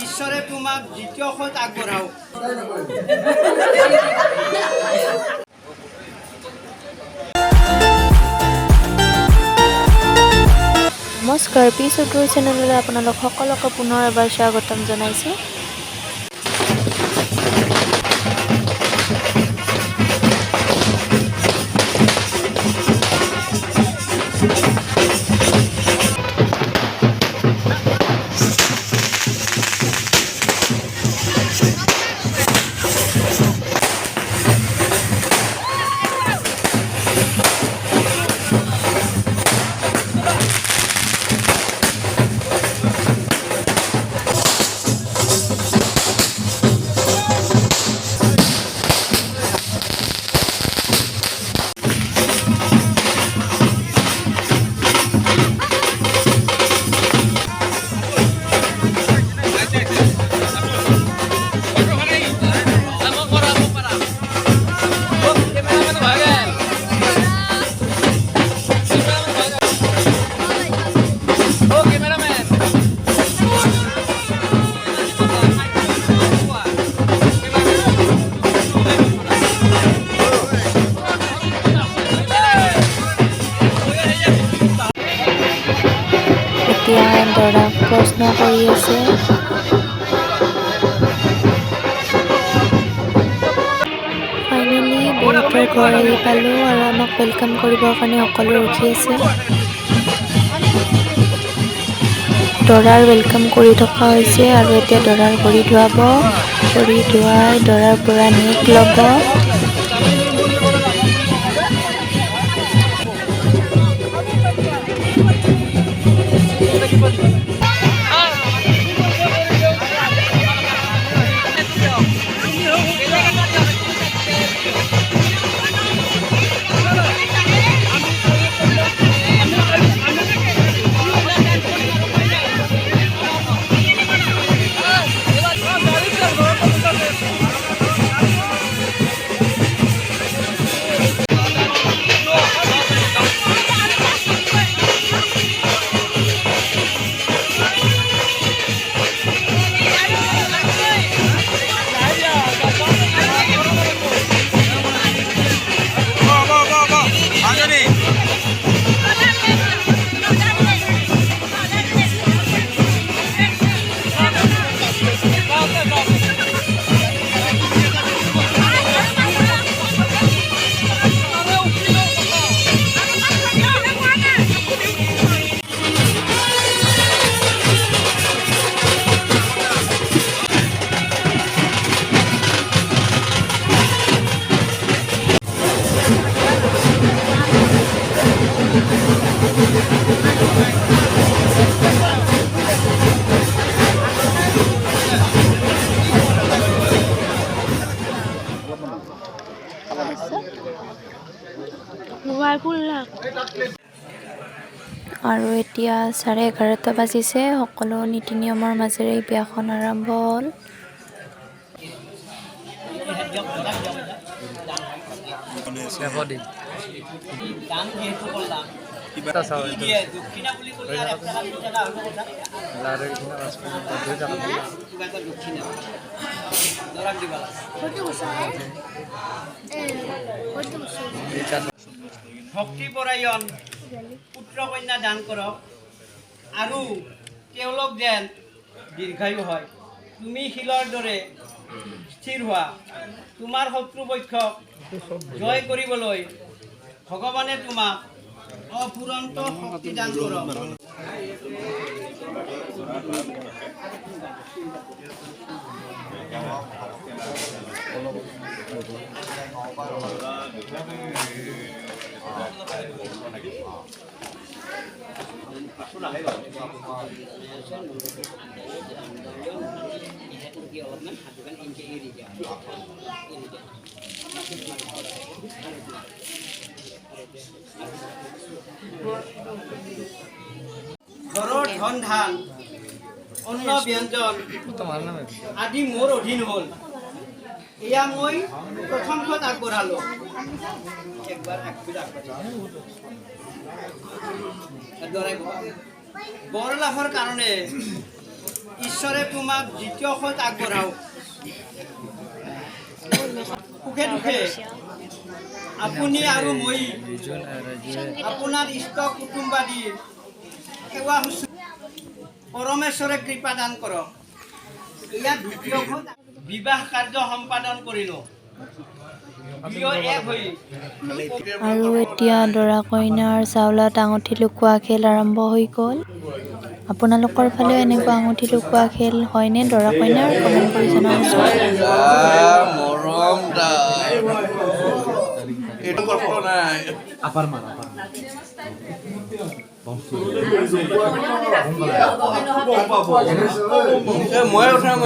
ঈশ্বৰে তোমাক দ্বিতীয় খোজ আগবঢ়াওক। নমস্কাৰ, পি চৌধুৰী চেনেললৈ আপোনালোক সকলোকে পুনৰ এবাৰ স্বাগতম জনাইছোঁ। এতিয়া দৰাক প্ৰশ্ন কৰি আছে। ফাইনেলি বহুতৰ ঘৰ আহি পালোঁ আৰু আমাক ৱেলকাম কৰিবৰ কাৰণে সকলো ৰখি আছে। দৰাৰ ৱেলকাম কৰি থকা হৈছে আৰু এতিয়া দৰাৰ ভৰি ধুৱাব। ভৰি ধুৱাই দৰাৰ পৰা নেক ল'ব। আৰু এতিয়া 11:30 বাজিছে। সকলো নীতি নিয়মৰ মাজেৰে বিয়াখন আৰম্ভ হ'ল। ভক্তিপৰায়ণ পুত্ৰ কন্যা দান কৰক আৰু তেওঁলোক যেন দীৰ্ঘায়ু হয়। তুমি শিলৰ দৰে স্থিৰ হোৱা। তোমাৰ শত্ৰুপক্ষক জয় কৰিবলৈ ভগৱানে তোমাক অফুৰন্ত শক্তি দান কৰক। ঘৰৰ ধন ধান অন্ন ব্যঞ্জন আদি মোৰ অধীন হ'ল। এয়া মই প্ৰথমখন আগবঢ়ালোঁ। বৰ লাভৰ কাৰণে ঈশ্বৰে তোমাক দ্বিতীয় খোজ আগবঢ়াওক। সুখে দুখে আপুনি আৰু মই আপোনাৰ ইষ্ট কুটুম্বাদীৰ সেৱা শুশ্ৰূষা পৰমেশ্বৰে কৃপা দান কৰক। ইয়াত দ্বিতীয় খোজ বিবাহ কাৰ্য সম্পাদন কৰিলোঁ। আৰু এতিয়া দৰা কইনাৰ চাউলত আঙুঠি লুকোৱা খেল আৰম্ভ হৈ গ'ল। আপোনালোকৰ ফালেও এনেকুৱা আঙুঠি লুকোৱা খেল হয়নে দৰা কইনাৰ? কমেণ্ট কৰি জনাবচোন। মই উঠাম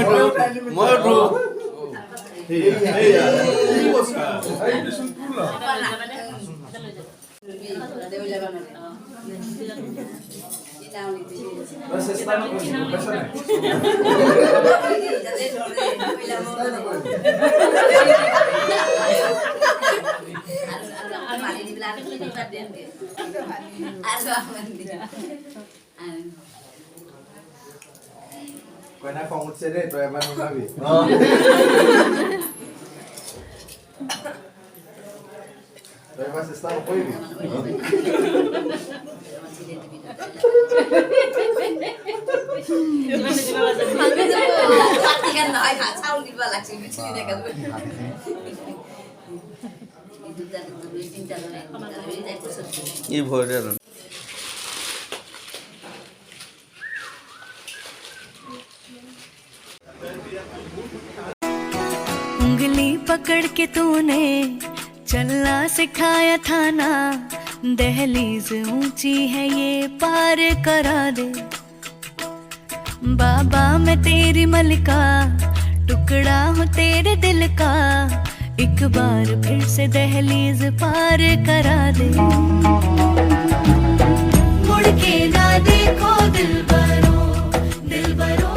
মই উঠো Kena kong utsede to eman unabi. To eman está no koibi. Kan nói hả sao đi vào lạc trình với chị này cả rồi. ই ভয় দে उंगली पकड़ के तूने चलना सिखाया था ना, दहलीज ऊंची है ये पार करा दे। बाबा मैं तेरी मलिका, टुकड़ा हूँ तेरे दिल का, एक बार फिर से दहलीज पार करा दे। मुड़ के ना देखो दिलबरो दिलबरो,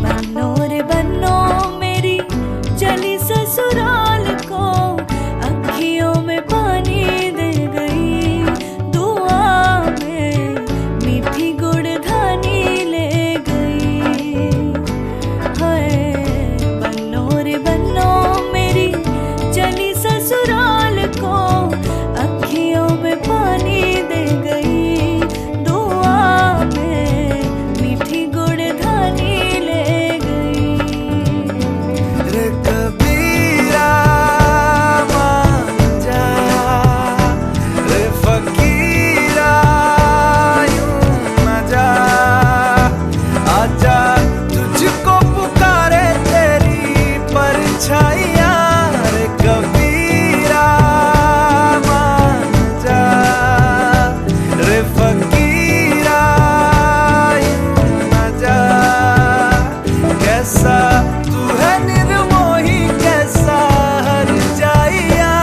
बनो रे बनो मेरी चली ससुराल को, अखियों में पानी दे गई, दुआ में मीठी गुड़धानी ले गई। हाय बनो रे बनो मेरी चली ससुराल को, अखियों में पानी दे गई, दुआ में मीठी गुड़धानी ले गई। रे कबीरा मान जा, रे फकीरा यूं न जा, आजा तुझको पुकारे तेरी परछाइयाँ। रे कबीरा मान जा, रे फकीरा यूं न जा, कैसा तू है निर्मोही कैसा हर जाइया।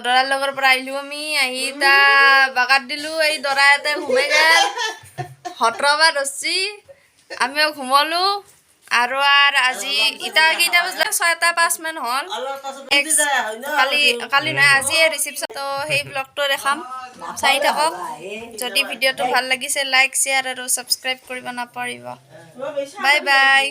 দৰাৰ লগৰ পৰা আহিলোঁ আমি। আহি তাৰ বাগাত দিলোঁ, এই দৰা এটাই ঘুমাই গ'ল, সতৰবাৰ ধৰছি, আমিও ঘুমালোঁ। আৰু আজি ইটা কেইটা বাজিলে 6:05 মান হ'ল। কালি নহয় আজিয়ে ৰিচিপশ্যন। তো সেই ব্লগটো দেখাম, চাই থাকক। যদি ভিডিঅ'টো ভাল লাগিছে লাইক শ্বেয়াৰ আৰু ছাবস্ক্ৰাইব কৰিব নাপাহৰিব। Bye bye.